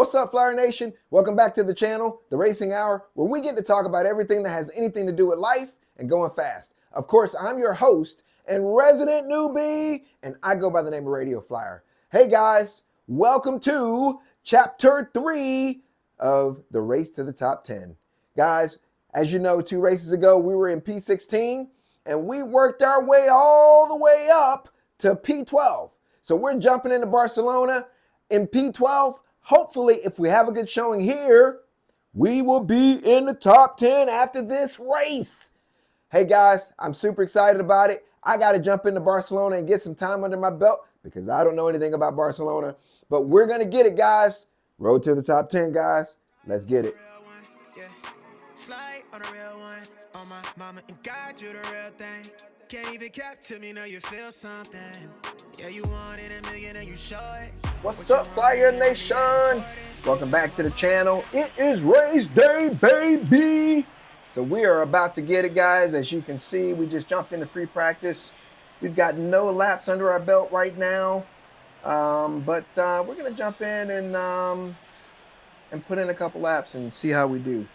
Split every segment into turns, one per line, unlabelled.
What's up, Flyer Nation? Welcome back to the channel, The Racing Hour, where we get to talk about everything that has anything to do with life and going fast. Of course, I'm your host and resident newbie, and I go by the name of Radio Flyer. Hey guys, welcome to Chapter 3 of the Race to the Top 10. Guys, as you know, 2 races ago, we were in P16, and we worked our way all the way up to P12. So we're jumping into Barcelona in P12. Hopefully, if we have a good showing here, we will be in the top 10 after this race. Hey guys, I'm super excited about it. I got to jump into Barcelona and get some time under my belt because I don't know anything about Barcelona. But we're going to get it, guys. Road to the top 10, guys. Let's get it.
Slide on a real one, on my mama and God, you the real thing. Can't even cap to me, know you feel something. Yeah, you wanted a million and you show it.
What's up, Flyer Nation? Welcome back to the channel. It is race day, baby. So we are about to get it, guys. As you can see, we just jumped into free practice. We've got no laps under our belt right now. But we're going to jump in and put in a couple laps and see how we do.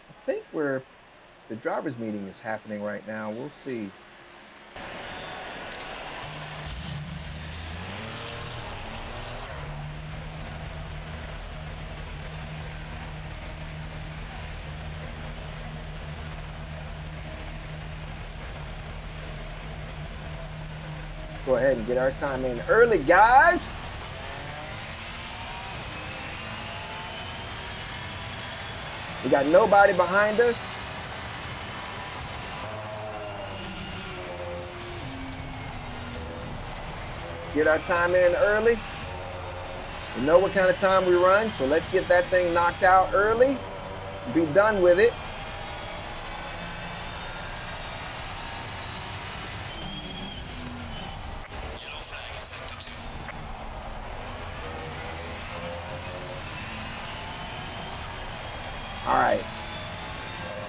I think the driver's meeting is happening right now. We'll see. Let's go ahead and get our time in early, guys. We got nobody behind us. Let's get our time in early. We know what kind of time we run, so let's get that thing knocked out early. Be done with it.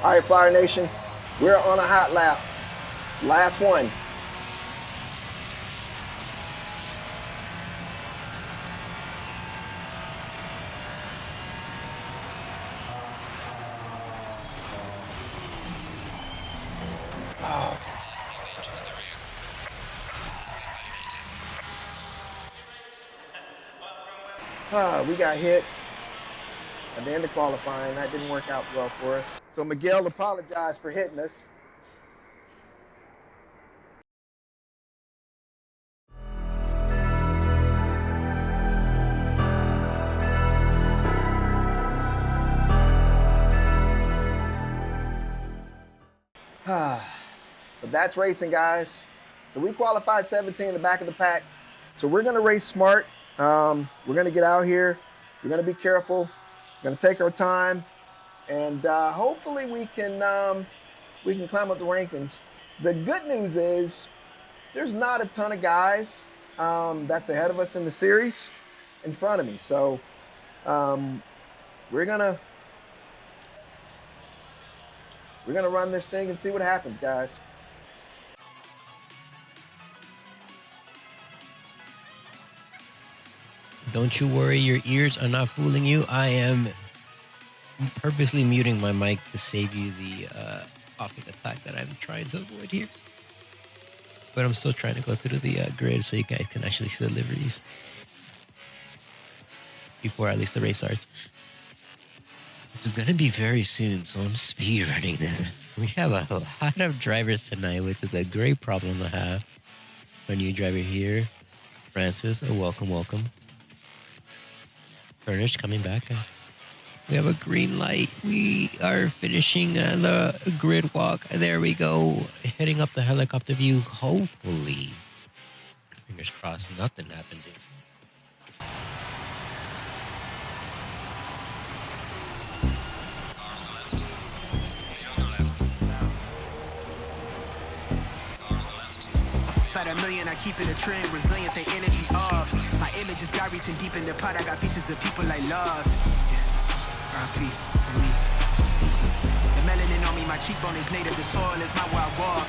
All right, Flyer Nation, we're on a hot lap. It's the last one. We got hit at the end of qualifying. That didn't work out well for us. So Miguel apologized for hitting us. But that's racing, guys. So we qualified 17 in the back of the pack. So we're going to race smart. We're going to get out here. We're going to be careful. We're going to take our time. And hopefully we can climb up the rankings. The good news is there's not a ton of guys that's ahead of us in the series in front of me. So we're gonna run this thing and see what happens, guys.
Don't you worry, your ears are not fooling you. I am purposely muting my mic to save you the coughing attack that I'm trying to avoid here. But I'm still trying to go through the grid so you guys can actually see the liveries before at least the race starts. Which is going to be very soon, so I'm speed running this. We have a lot of drivers tonight, which is a great problem to have. Our new driver here, Francis, welcome. Furnish coming back. We have a green light. We are finishing the grid walk. There we go. Heading up the helicopter view. Hopefully, fingers crossed, nothing happens here.
About a million, I keep it a trend, resilient, the energy off. My image is God reaching deep in the pot. I got features of people I love. RP, me, TT. The melanin on me, my cheekbone is native. The soil is my wild walk.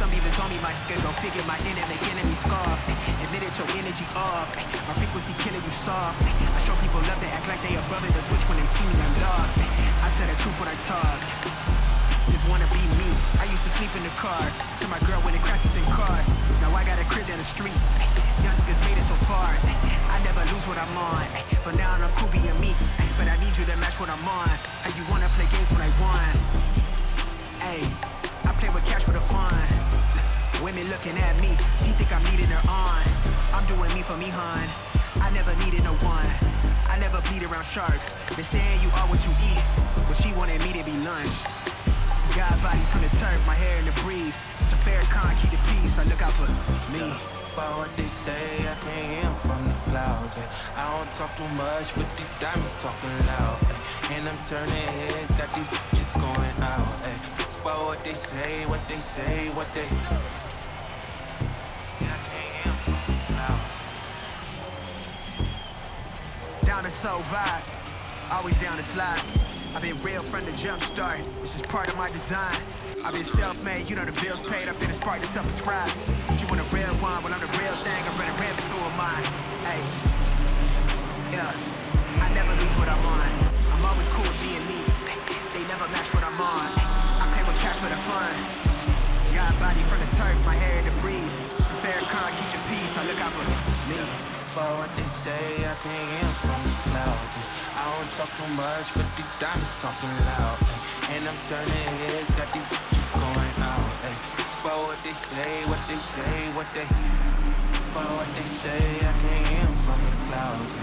Some demons on me, my nigga, go figure my inner, make enemy scarf. Admit it, your energy off. My frequency killing you soft. I show people love, they act like they a brother. They switch when they see me, I'm lost. I tell the truth when I talk. Just wanna be me. I used to sleep in the car. To my girl when it crashes in car. Now I got a crib down the street. Young niggas made it so far. I never lose what I'm on. For now I'm cool being me. But I need you to match what I'm on. How you wanna play games when I won? Hey, I play with cash for the fun. Women looking at me, she think I'm needing her on. I'm doing me for me, hun. I never needed no one. I never bleed around sharks. They saying you are what you eat, but she wanted me to be lunch. God body from the turf, my hair in the breeze. The Farrakhan keep the peace, I look out for me.
About what they say, I can't hear 'em from the clouds. I don't talk too much, but the diamonds talking loud. And I'm turning heads, got these bitches going out. About what they say, what they say, what they say.
Down to soul vibe, always down to slide. I've been real from the jump start, this is part of my design. I've been self-made, you know the bills paid up, then it's part to subscribe. You want a real one, well I'm the real thing, I'm running rampant through a mind. Hey, yeah, I never lose what I'm on. I'm always cool with being me, they never match what I'm on. I play with cash for the fun. God body from the turf, my hair in the breeze. The Farrakhan keep the peace, I look out for me.
About what they say, I can't hear 'em from the clouds. I don't talk too much, but the diamonds talking loud. And I'm turning heads, got these bitches going out. About what they say, what they say, what they. About what they say, I can't hear 'em from the clouds.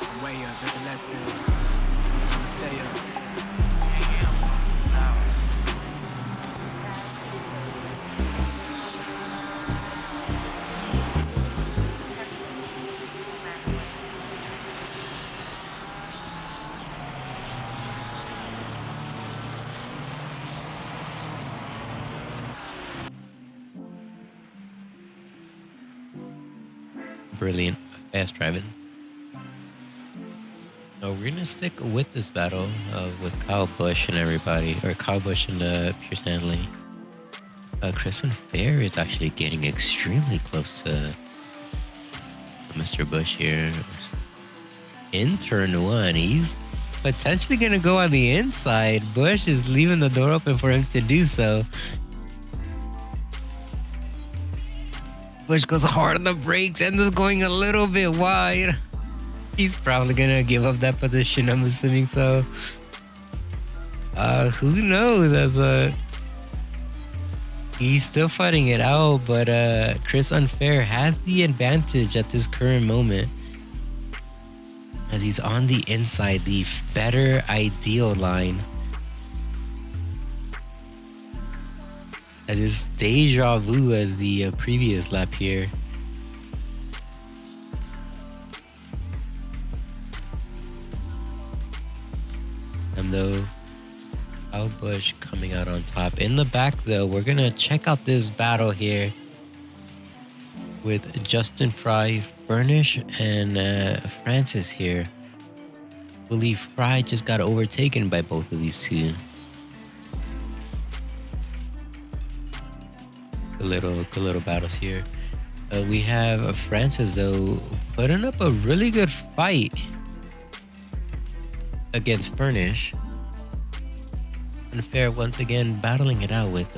I'm way up, nothing less than. I'ma stay up.
Brilliant. Fast driving. So we're gonna stick with this battle with Kyle Busch and everybody, or Kyle Busch and Pierce Hanley. Chris Unfair is actually getting extremely close to Mr. Busch here. In turn one, he's potentially gonna go on the inside. Busch is leaving the door open for him to do so. Busch goes hard on the brakes, ends up going a little bit wide. He's probably gonna give up that position, I'm assuming so. Who knows? He's still fighting it out, but Chris Unfair has the advantage at this current moment, as he's on the inside, the better ideal line. That is deja vu as the previous lap here. And though Kyle Busch coming out on top. In the back though, we're gonna check out this battle here with Justin Fry, Furnish, and Francis here. I believe Fry just got overtaken by both of these two. Good little battles here. We have Francis though putting up a really good fight against Furnish. Unfair once again battling it out with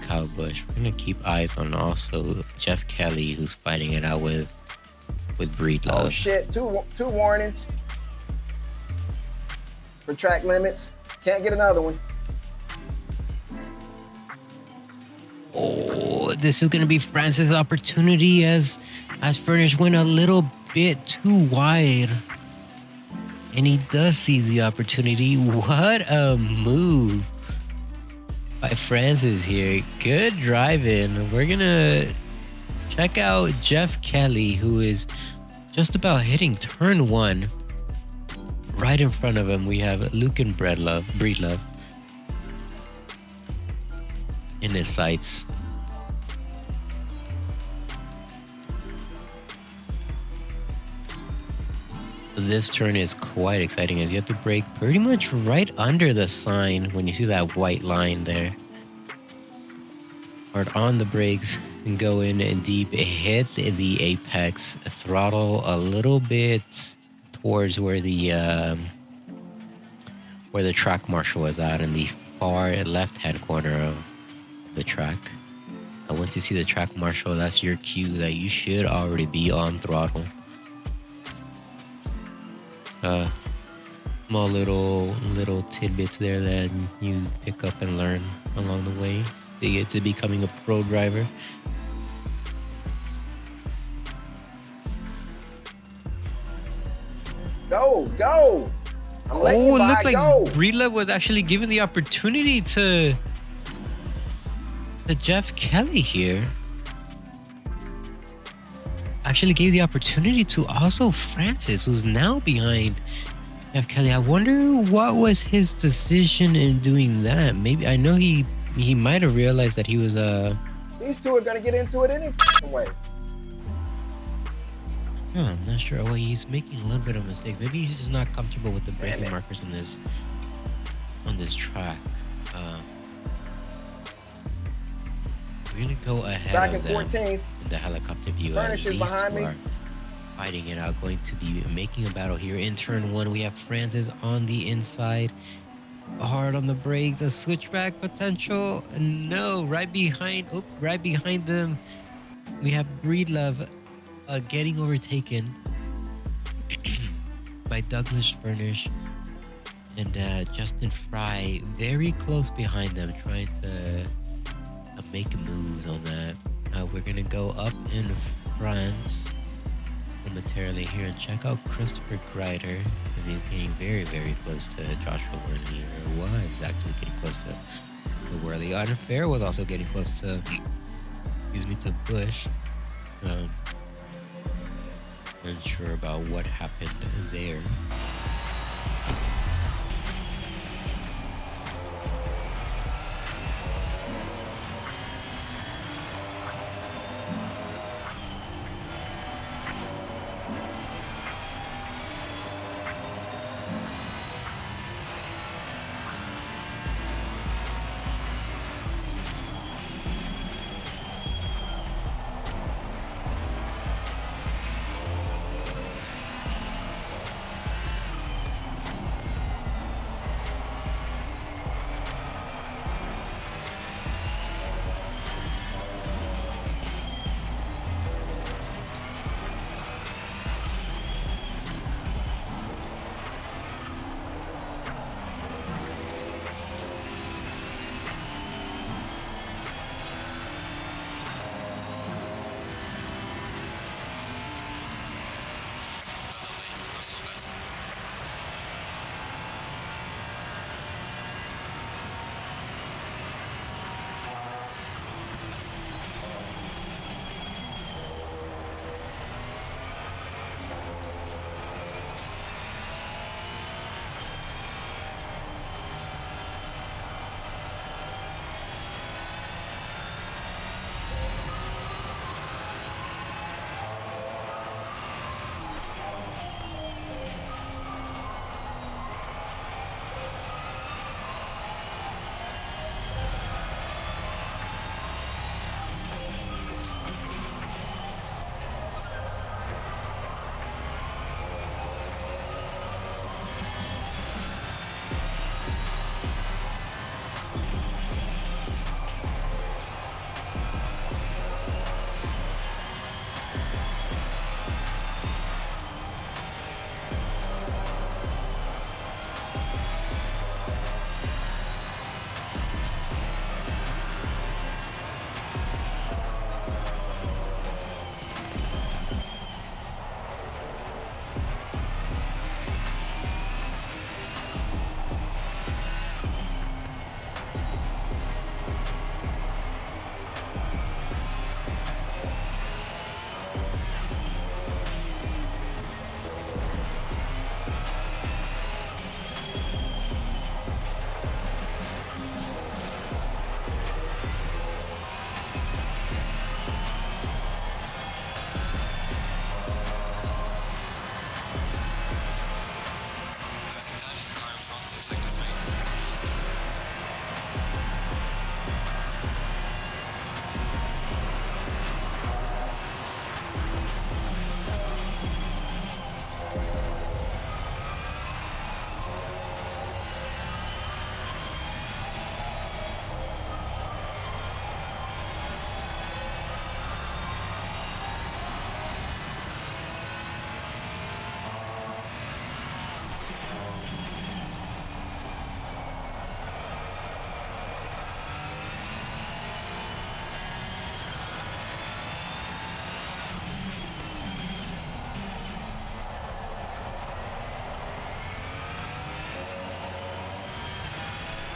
Kyle Busch. We're gonna keep eyes on also Jeff Kelly, who's fighting it out with Breedlove.
Oh shit! Two warnings for track limits. Can't get another one.
Oh, this is gonna be Francis' opportunity as Furnish went a little bit too wide. And he does seize the opportunity. What a move by Francis here. Good driving. We're gonna check out Jeff Kelly, who is just about hitting turn one. Right in front of him, we have Luke and Breedlove in his sights. this turn is quite exciting as you have to brake pretty much right under the sign when you see that white line there. Hard on the brakes and go in and deep, hit the apex, throttle a little bit towards where the track marshal is at in the far left-hand corner of the track. And once you see the track marshal, that's your cue that you should already be on throttle. Small little tidbits there that you pick up and learn along the way to get to becoming a pro driver.
Go! I'm letting you
it
by,
looked like
go!
Breedlove was actually given the opportunity to Jeff Kelly here. Actually gave the opportunity to also Francis, who's now behind Jeff Kelly. I wonder what was his decision in doing that. Maybe, I know he might have realized that he was
These two are gonna get into it any way.
I'm not sure. Oh, he's making a little bit of mistakes. Maybe he's just not comfortable with the braking markers on this track. We're gonna go ahead
Back in
of them
14th.
in the helicopter view.
Furnish is behind me.
Are fighting it out, going to be making a battle here. In turn 1, we have Francis on the inside. Hard on the brakes, a switchback potential. No, right behind them, we have Breedlove getting overtaken by Douglas Furnish and Justin Fry very close behind them, trying to make moves on that. We're gonna go up in front momentarily here and check out Christopher Greider. So he's getting very, very close to Joshua Worley, or was actually getting close to Worley. Unfair was also getting close to, to Bush. Unsure about what happened there.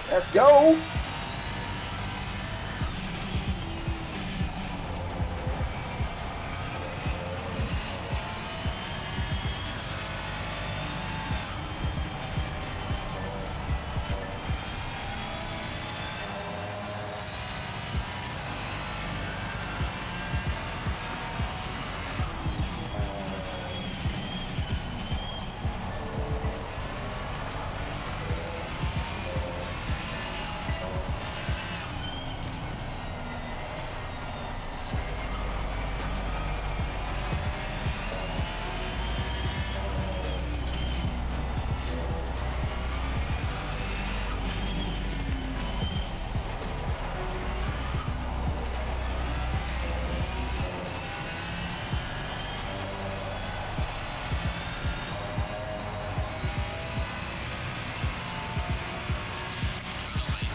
Let's go.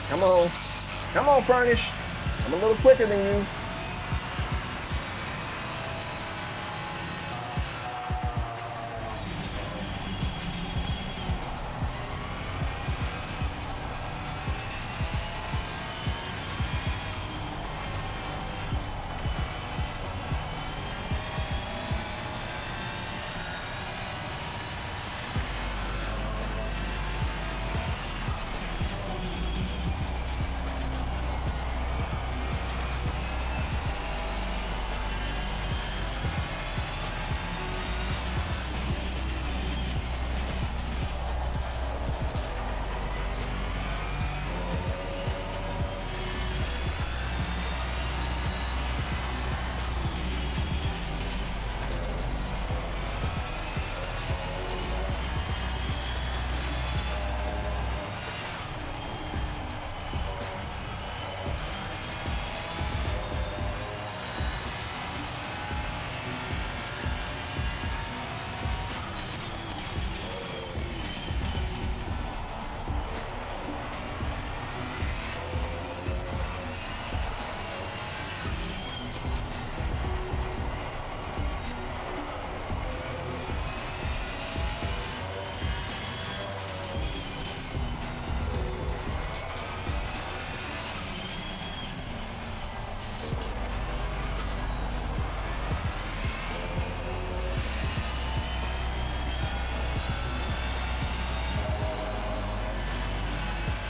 Come on. Come on, Furnish. I'm a little quicker than you.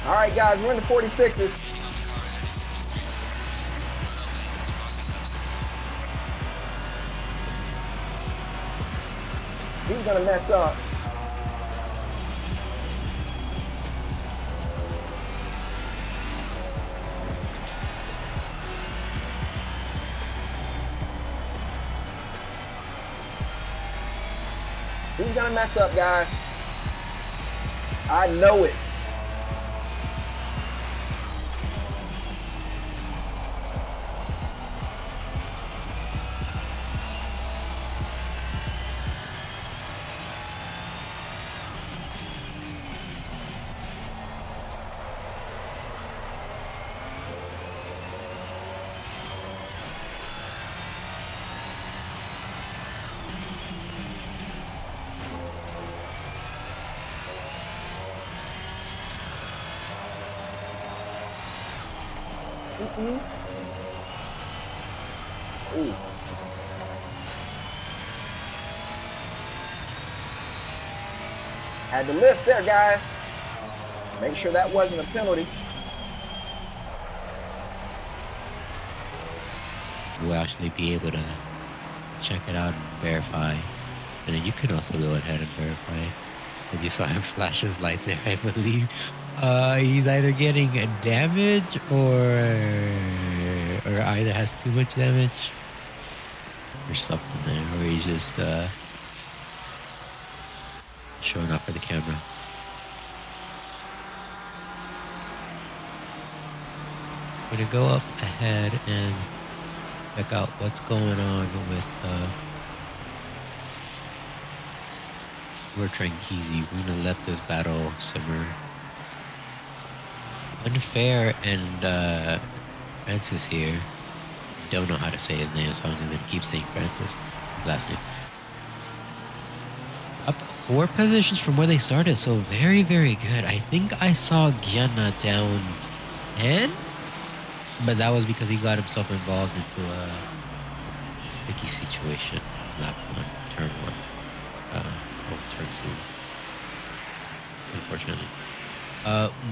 All right, guys, we're in the 46s. He's gonna mess up. He's gonna mess up, guys. I know it. Ooh. Had to lift there, guys. Make sure that wasn't a penalty.
We'll actually be able to check it out and verify. And then you can also go ahead and verify. And you saw him flash his lights there, I believe. He's either getting a damage or either has too much damage or something there, or he's just showing off for the camera. I'm gonna go up ahead and check out what's going on with Tranqueezy. We're gonna let this battle simmer. Unfair and Francis here. Don't know how to say his name, so I'm just gonna keep saying Francis, his last name. Up 4 positions from where they started, so very, very good. I think I saw Gianna down 10, but that was because he got himself involved into a sticky situation. Lap 1, turn 1, turn 2. Unfortunately.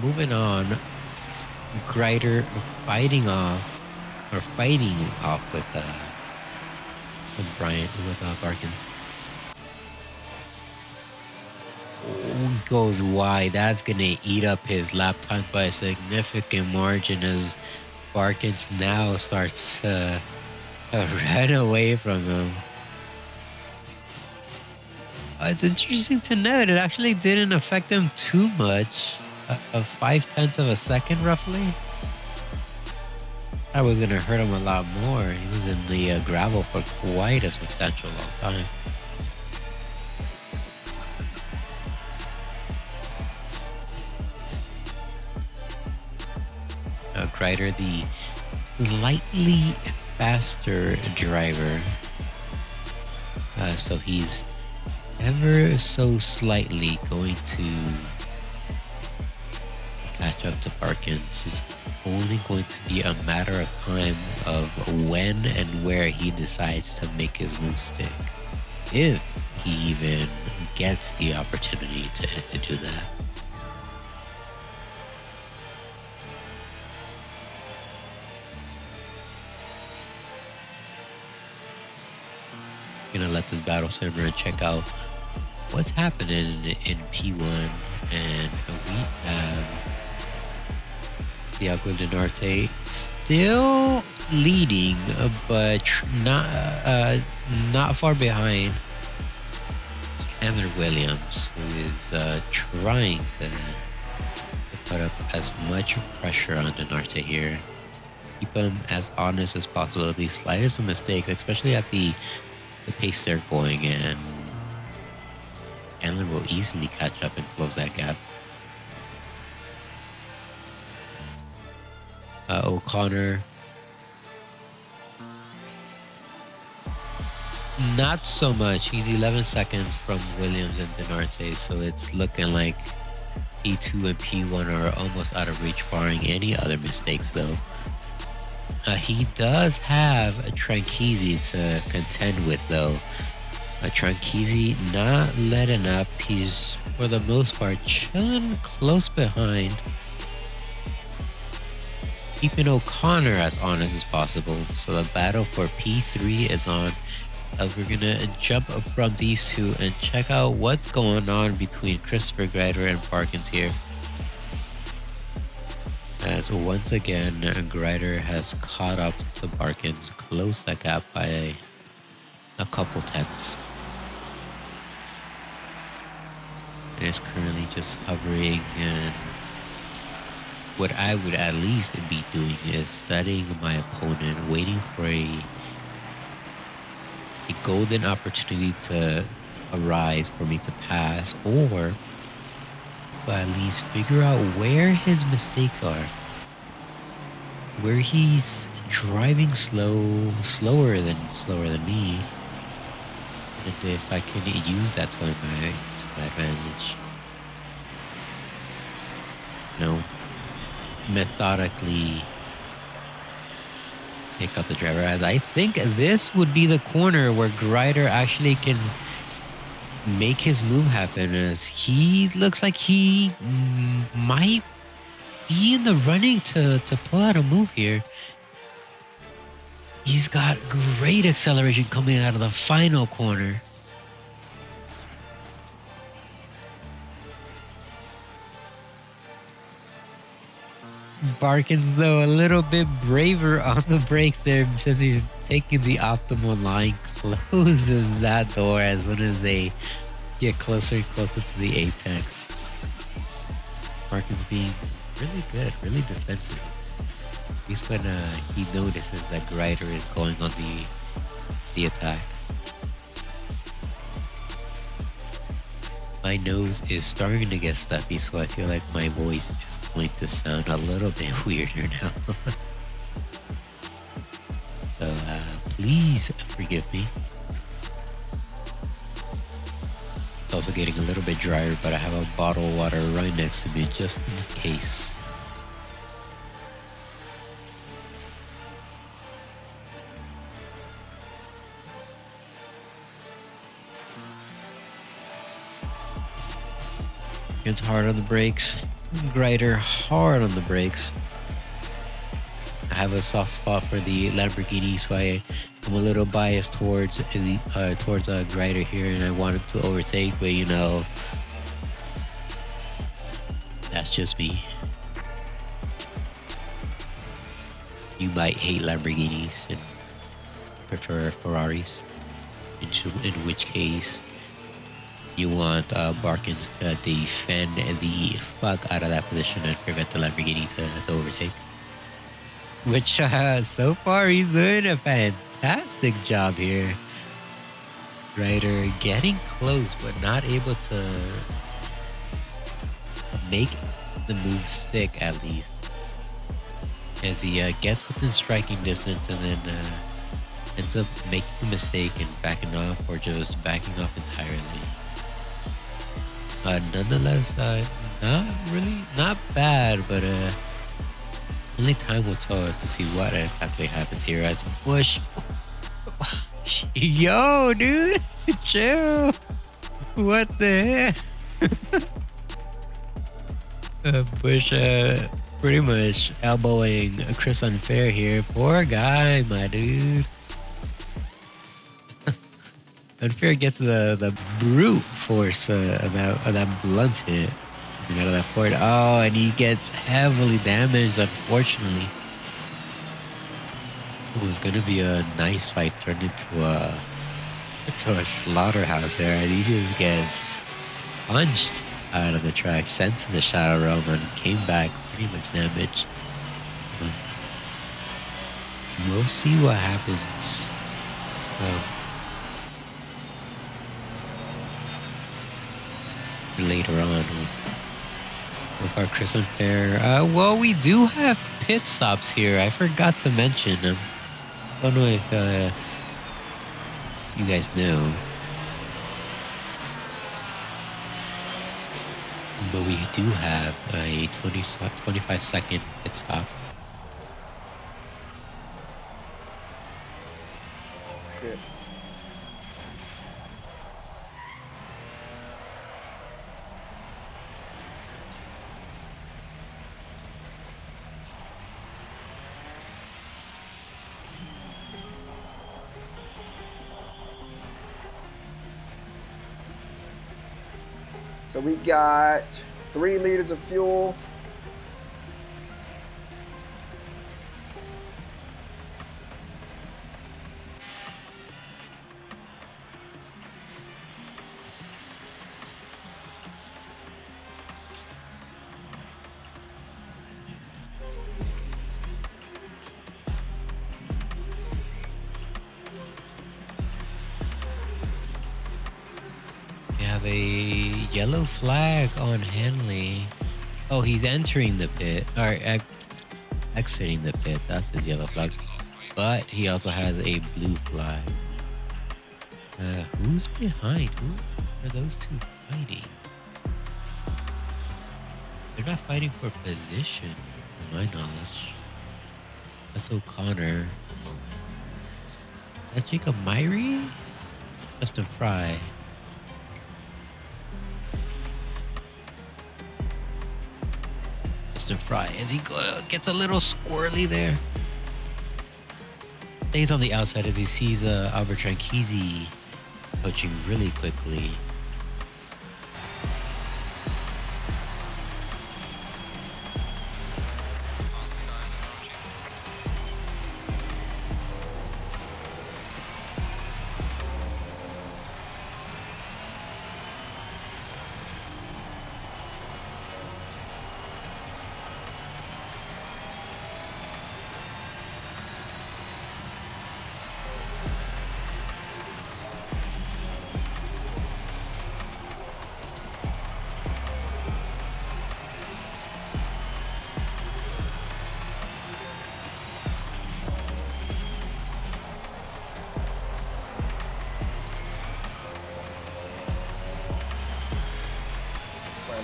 Moving on, Greider fighting off with Barkins. Oh, goes wide. That's gonna eat up his lap time by a significant margin as Barkins now starts to run away from him. It's interesting to note it actually didn't affect him too much. Of 0.5 of a second, roughly. That was gonna hurt him a lot more. He was in the gravel for quite a substantial long time. Greider, the slightly faster driver, so he's ever so slightly going to catch up to Barkins. It's only going to be a matter of time of when and where he decides to make his move stick, if he even gets the opportunity to do that. Gonna let this battle simmer and check out what's happening in P1, and we have Thiago Denarte still leading, but not far behind Chandler Williams, who is trying to put up as much pressure on Denarte here. Keep him as honest as possible. The slightest of mistake, especially at the pace they're going, and Chandler will easily catch up and close that gap. O'Connor, not so much. He's 11 seconds from Williams and Denarte, so it's looking like P2 and P1 are almost out of reach, barring any other mistakes, though. He does have a Tranqueezy to contend with, though. Tranqueezy not letting up. He's, for the most part, chilling close behind, keeping O'Connor as honest as possible. So the battle for P3 is on. We're gonna jump from these two and check out what's going on between Christopher Greider and Barkins here. As once again, Greider has caught up to Barkins, closed that gap by a couple tenths. And is currently just hovering, and what I would at least be doing is studying my opponent, waiting for a golden opportunity to arise for me to pass, or at least figure out where his mistakes are, where he's driving slower than me, and if I can use that to my advantage. Methodically pick up the driver, as I think this would be the corner where Greider actually can make his move happen, as he looks like he might be in the running to pull out a move here. He's got great acceleration coming out of the final corner. Barkins, though, a little bit braver on the brakes there, since he's taking the optimal line, closes that door as soon as they get closer and closer to the apex. Barkins being really good, really defensive. At least when he notices that Greider is going on the attack. My nose is starting to get stuffy, so I feel like my voice is going to sound a little bit weirder now. So please forgive me. So also getting a little bit drier, but I have a bottle of water right next to me just in case. It's hard on the brakes. Grider hard on the brakes. I have a soft spot for the Lamborghini, so I'm a little biased towards Grider here, and I want him to overtake, but you know, that's just me. You might hate Lamborghinis and prefer Ferraris, in which case you want Barkins to defend the fuck out of that position and prevent the Lamborghini to overtake. Which so far he's doing a fantastic job here. Ryder getting close but not able to make the move stick, at least. As he gets within striking distance and then ends up making a mistake and backing off, or just backing off entirely. Nonetheless, not bad, but only time will tell to see what exactly happens here as Bush. Yo, dude, chill. What the heck? Bush pretty much elbowing Chris Unfair here. Poor guy, my dude. Unfair gets the brute force of that blunt hit out of that port. Oh, and he gets heavily damaged, unfortunately. It was gonna be a nice fight turned into a slaughterhouse there, and he just gets punched out of the track, sent to the shadow realm, and came back pretty much damaged. We'll see what happens. Later on with our Chris Unfair. Well, we do have pit stops here. I forgot to mention. I don't know if you guys know, but we do have a 25-second pit stop.
Shit. So we got 3 liters of fuel.
A yellow flag on Hanley. Oh, he's entering the pit, or exiting the pit. That's his yellow flag. But he also has a blue flag. Who's behind? Who are those two fighting? They're not fighting for position, to my knowledge. That's O'Connor. Is that Jacob Myrie? Justin Fry. Fry as he gets a little squirrely there. Stays on the outside as he sees Albert Tranchisi approaching really quickly.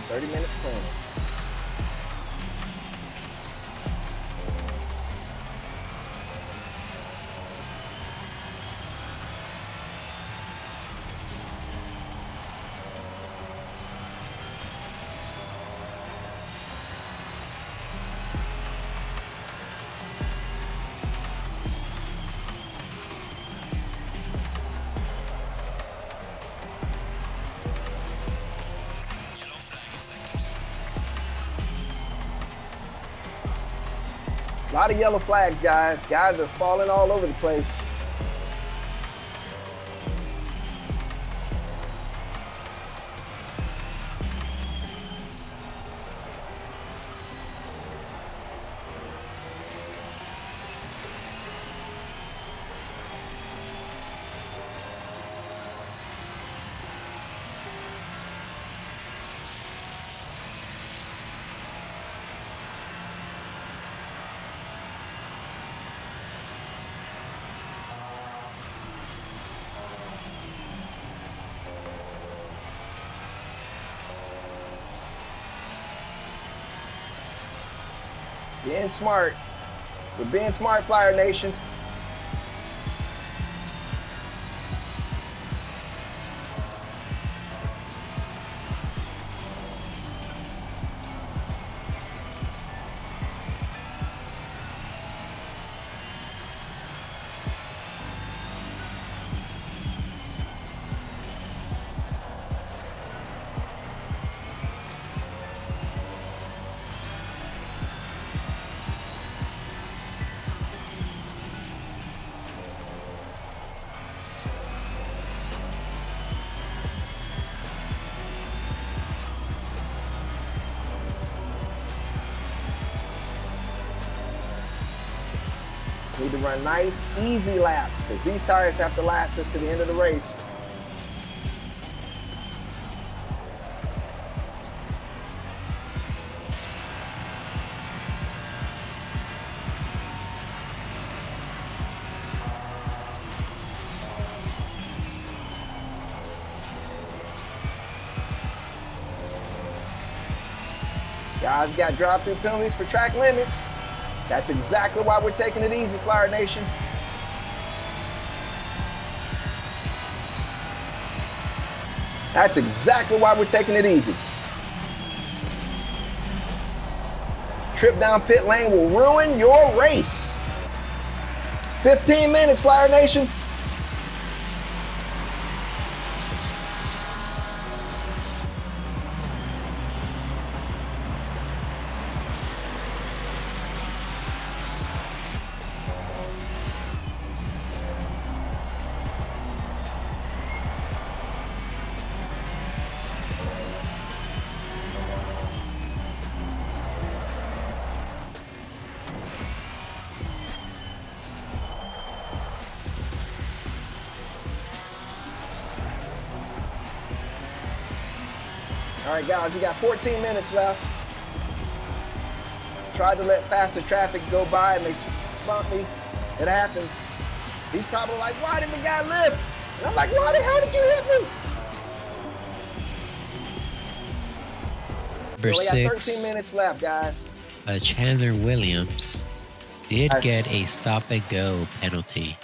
30 minutes cleaning. A lot of yellow flags, guys. Guys are falling all over the place. Being smart. We're being smart, Flyer Nation. Need to run nice, easy laps because these tires have to last us to the end of the race. Guys got drive-through penalties for track limits. That's exactly why we're taking it easy, Flyer Nation. That's exactly why we're taking it easy. Trip down pit lane will ruin your race. 15 minutes, Flyer Nation. All right, guys, we got 14 minutes left. Tried to let faster traffic go by and they bumped me. It happens. He's probably like, why did the guy lift? And I'm like, why the hell did you hit me?
Number
we got
6,
13 minutes left, guys.
Chandler Williams did
Nice.
get a stop-and-go penalty,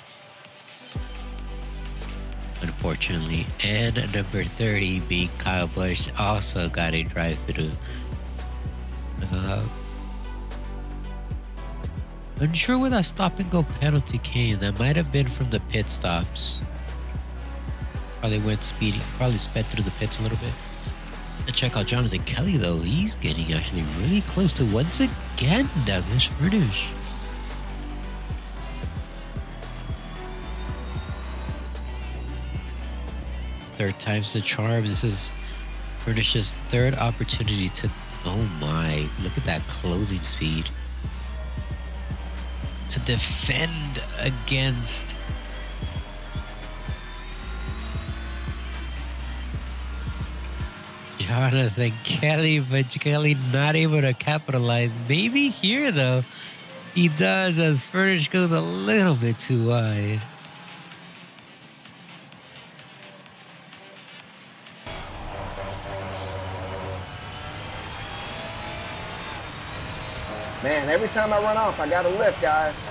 unfortunately. And number 30, being Kyle Busch, also got a drive-through. Unsure where that stop-and-go penalty came. That might have been from the pit stops. Probably went speeding, probably sped through the pits a little bit. And check out Jonathan Kelly, though. He's getting actually really close to, once again, Douglas Furnish. Third time's the charm. This is Furnish's third opportunity to, oh my, look at that closing speed. To defend against Jonathan Kelly, but Kelly not able to capitalize. Maybe here, though, he does, as Furnish goes a little bit too wide.
Man, every time I run off, I got to lift, guys.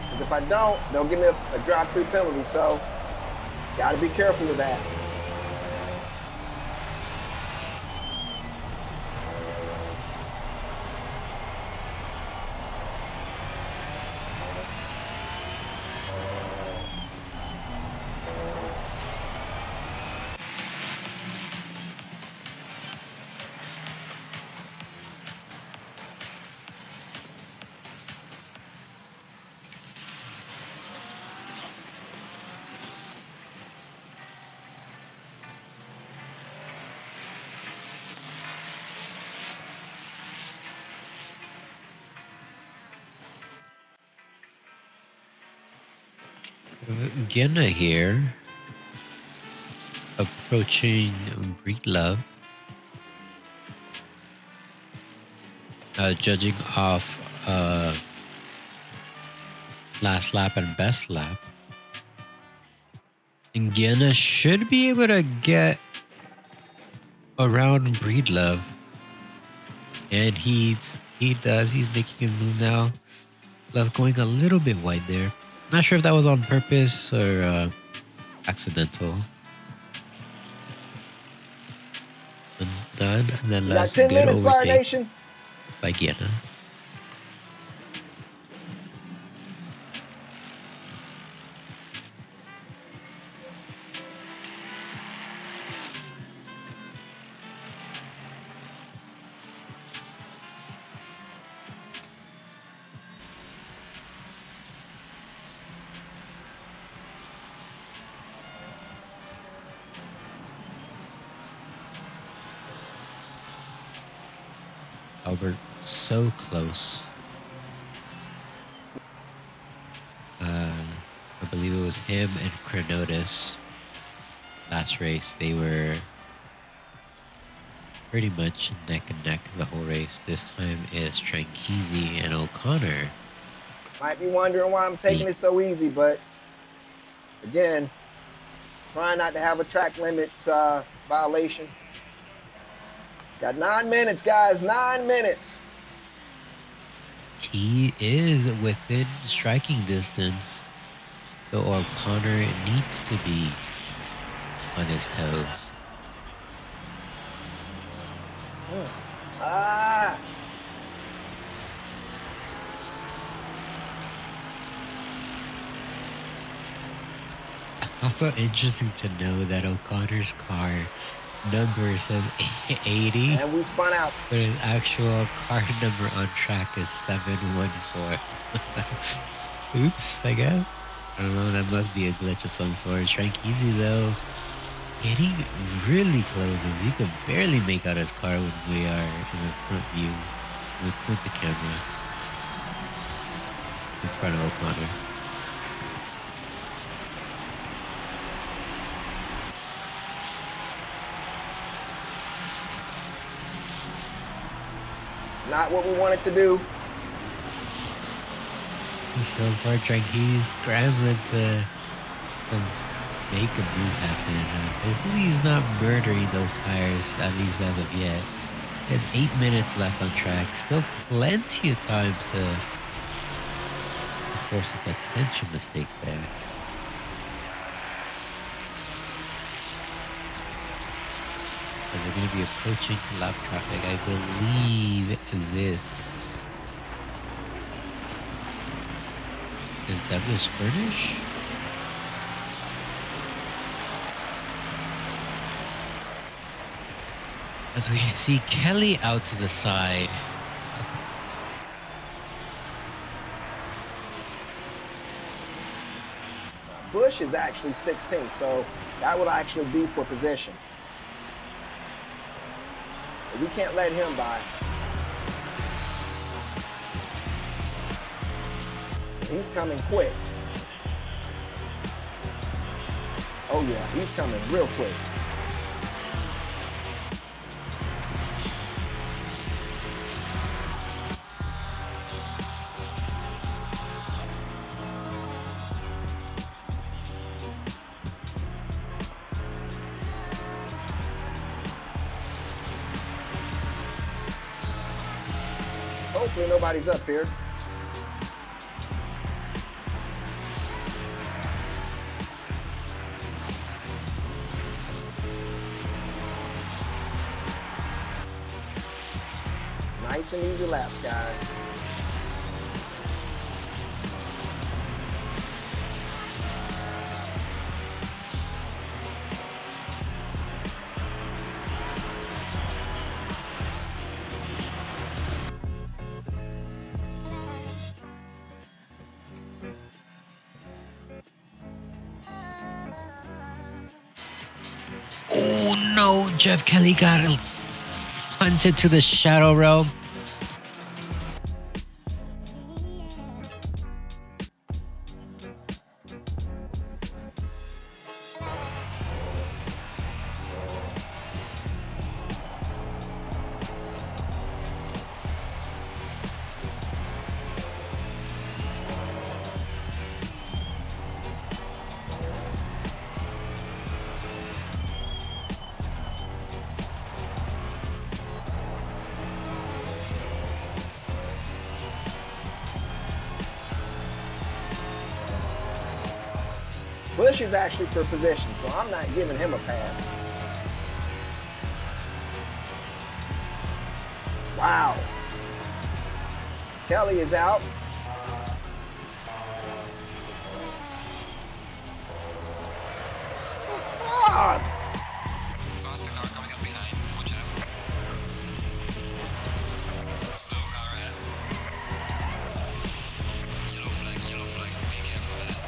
Because if I don't, they'll give me a drive-through penalty. So, got to be careful with that.
Gina here, approaching Breedlove. Judging off last lap and best lap. And Gina should be able to get around Breedlove. And he does. He's making his move now. Love going a little bit wide there. Not sure if that was on purpose or accidental. And done. And then last
got 10
good
minutes, Fire
overtake
Nation.
by Gina. Albert, so close. I believe it was him and Chronotis. Last race, they were pretty much neck and neck the whole race. This time is Tranqueezy and O'Connor.
Might be wondering why I'm taking it so easy, but again, trying not to have a track limits violation. Got 9 minutes, guys. 9 minutes.
He is within striking distance, so O'Connor needs to be on his toes. Also interesting to know that O'Connor's car number says 80,
And we spun out.
but his actual car number on track is 714. Oops, I guess. I don't know, that must be a glitch of some sort. Tranqueezy though, getting really close as you can barely make out his car when we are in the front view with the camera in front of O'Connor.
Not what we wanted to do.
So far, Tranqueezy's scrambling to make a move happen. Hopefully he's not murdering those tires, at least as of yet. He had 8 minutes left on track. Still plenty of time to force a potential mistake there. And we're going to be approaching lap traffic. I believe this is Douglas Furnish. As we see Kelly out to the side.
Bush is actually 16th, so that would actually be for position. So we can't let him by. He's coming quick. Oh yeah, he's coming real quick. Hopefully nobody's up here. Nice and easy laps, guys.
Oh no, Jeff Kelly got punted to the shadow realm.
Bush is actually for position, so I'm not giving him a pass. Wow. Kelly is out. Fuck!
Faster car coming up behind. Watch out. Slow car ahead. Yellow flag, yellow flag. Be careful of that.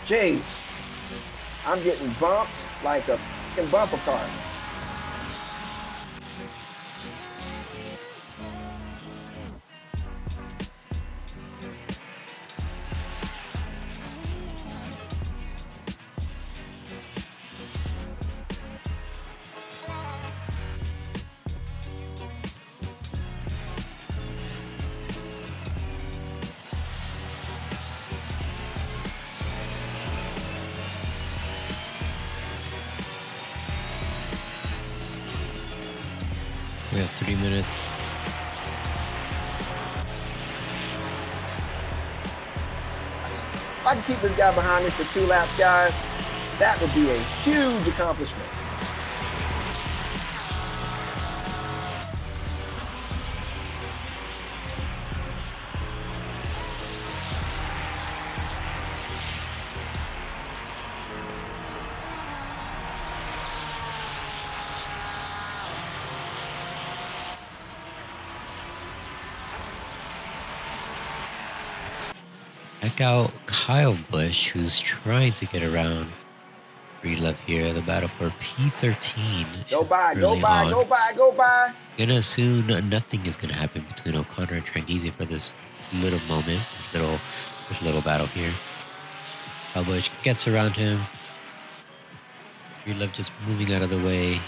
Jeez, I'm getting bumped like a f***ing bumper car.
We have 3 minutes.
If I can keep this guy behind me for 2 laps, guys, that would be a huge accomplishment.
Check out Kyle Busch, who's trying to get around Breedlove here. The battle for P13.
Go
is
by, go
early
by,
on.
go by, go by.
Gonna assume nothing is gonna happen between O'Connor and Tranghese for this little moment, this little battle here. Kyle Busch gets around him. Breedlove just moving out of the way,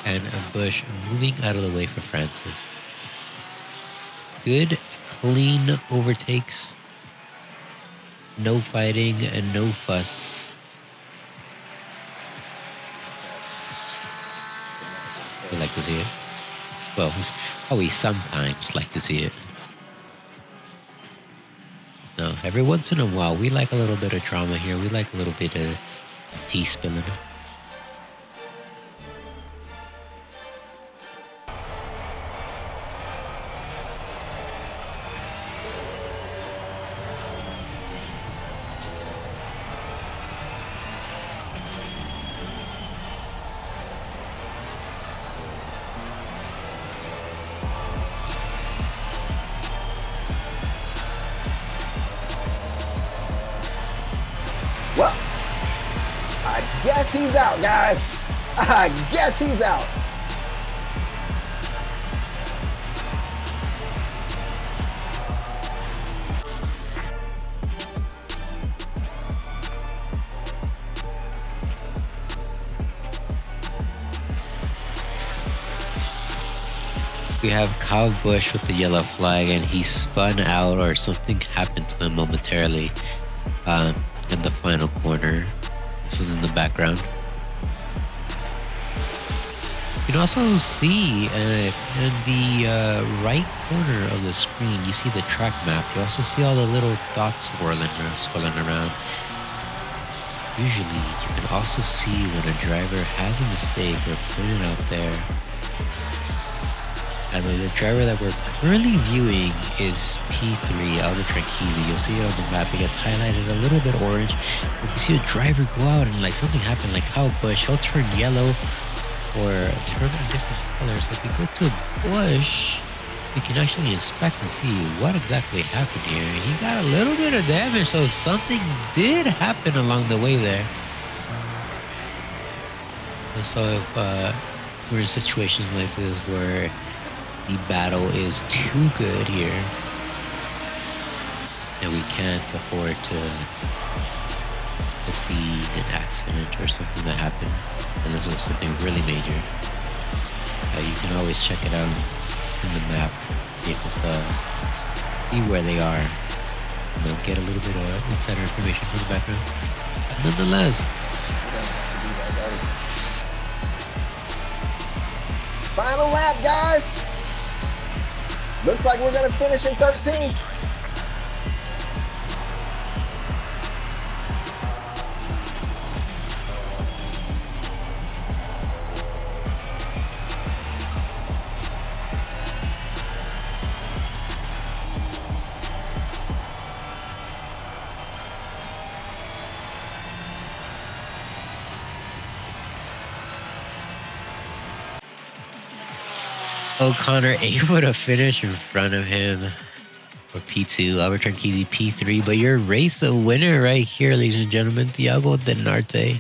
and Busch moving out of the way for Francis. Good, clean overtakes. No fighting and no fuss. We like to see it. Well, we sometimes like to see it. No, every once in a while, we like a little bit of drama here. We like a little bit of tea spilling.
guess he's out, guys. I guess he's out.
We have Kyle Busch with the yellow flag, and he spun out, or something happened to him momentarily in the final corner. This is in the background. You can also see in the right corner of the screen, you see the track map. You also see all the little dots swirling around. Usually, you can also see when a driver has a mistake or put it out there. And the driver that we're currently viewing is P3, Albert Tranchisi. You'll see it on the map. It gets highlighted a little bit orange. If you see a driver go out and like something happened, like Kyle Busch, he'll turn yellow or turn a different color. So if we go to Busch, we can actually inspect and see what exactly happened here. He got a little bit of damage, so something did happen along the way there. And so if we're in situations like this where the battle is too good here, and we can't afford to see an accident or something that happened, unless it was something really major. You can always check it out in the map if it's see where they are, and they'll get a little bit of insider information from the background. But nonetheless,
final lap, guys. Looks like we're gonna finish in 13th.
O'Connor able to finish in front of him for P2, Albert Tranchisi P3, but your race a winner right here, ladies and gentlemen, Thiago Denarte.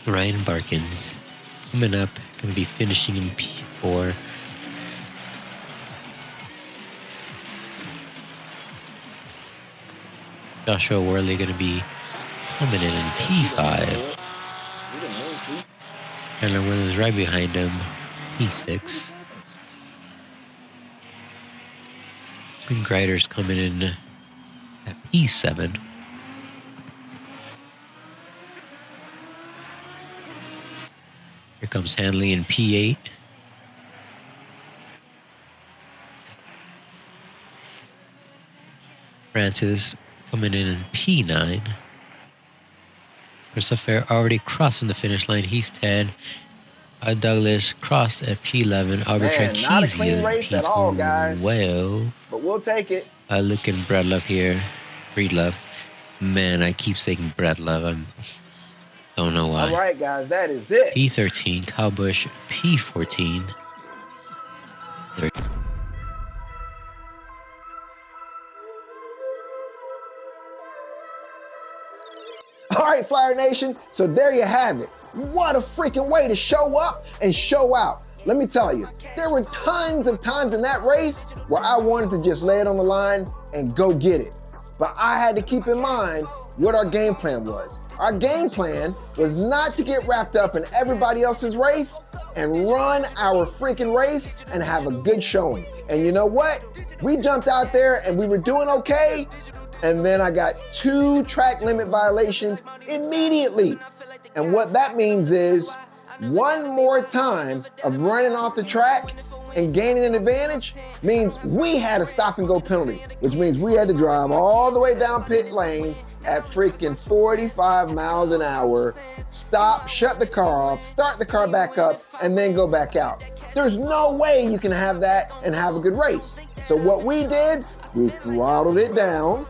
Ryan Barkins coming up, going to be finishing in P4. Joshua Worley going to be coming in P5. Tyler Williams right behind him, P6. And Greider's coming in at P7. Here comes Hanley in P8. Francis coming in P9. Christopher already crossing the finish line. He's 10. Douglas crossed at P11. Albert Tranchisi.
Not a clean race at all, guys.
Well,
but we'll take it.
Looking Breedlove here. Breedlove. Man, I keep saying Breedlove. Don't know why.
All right, guys, that is it.
P13. Kyle Busch. P14.
All right, Flyer Nation, so there you have it. What a freaking way to show up and show out. Let me tell you, there were tons of times in that race where I wanted to just lay it on the line and go get it. But I had to keep in mind what our game plan was. Our game plan was not to get wrapped up in everybody else's race and run our freaking race and have a good showing. And you know what? We jumped out there and we were doing okay. And then I got 2 track limit violations immediately. And what that means is one more time of running off the track and gaining an advantage means we had a stop and go penalty, which means we had to drive all the way down pit lane at freaking 45 miles an hour, stop, shut the car off, start the car back up, and then go back out. There's no way you can have that and have a good race. So what we did, we throttled it down.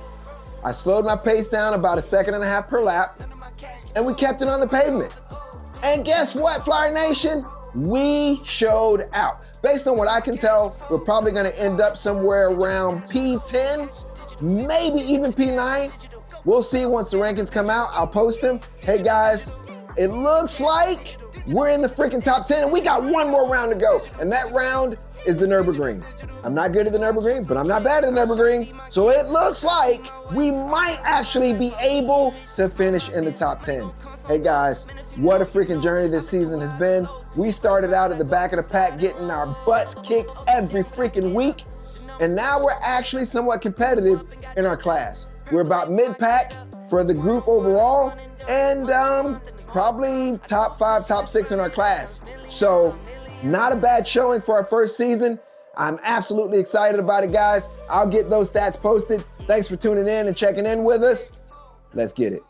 I slowed my pace down about 1.5 seconds per lap, and we kept it on the pavement. And guess what, Flyer Nation? We showed out. Based on what I can tell, we're probably gonna end up somewhere around P10, maybe even P9. We'll see once the rankings come out. I'll post them. Hey guys, it looks like we're in the freaking top 10 and we got one more round to go. And that round is the Nürburgring. I'm not good at the Nürburgring, but I'm not bad at the Nürburgring. So it looks like we might actually be able to finish in the top 10. Hey guys, what a freaking journey this season has been. We started out at the back of the pack getting our butts kicked every freaking week. And now we're actually somewhat competitive in our class. We're about mid-pack for the group overall and probably top 5, top 6 in our class. So not a bad showing for our first season. I'm absolutely excited about it, guys. I'll get those stats posted. Thanks for tuning in and checking in with us. Let's get it.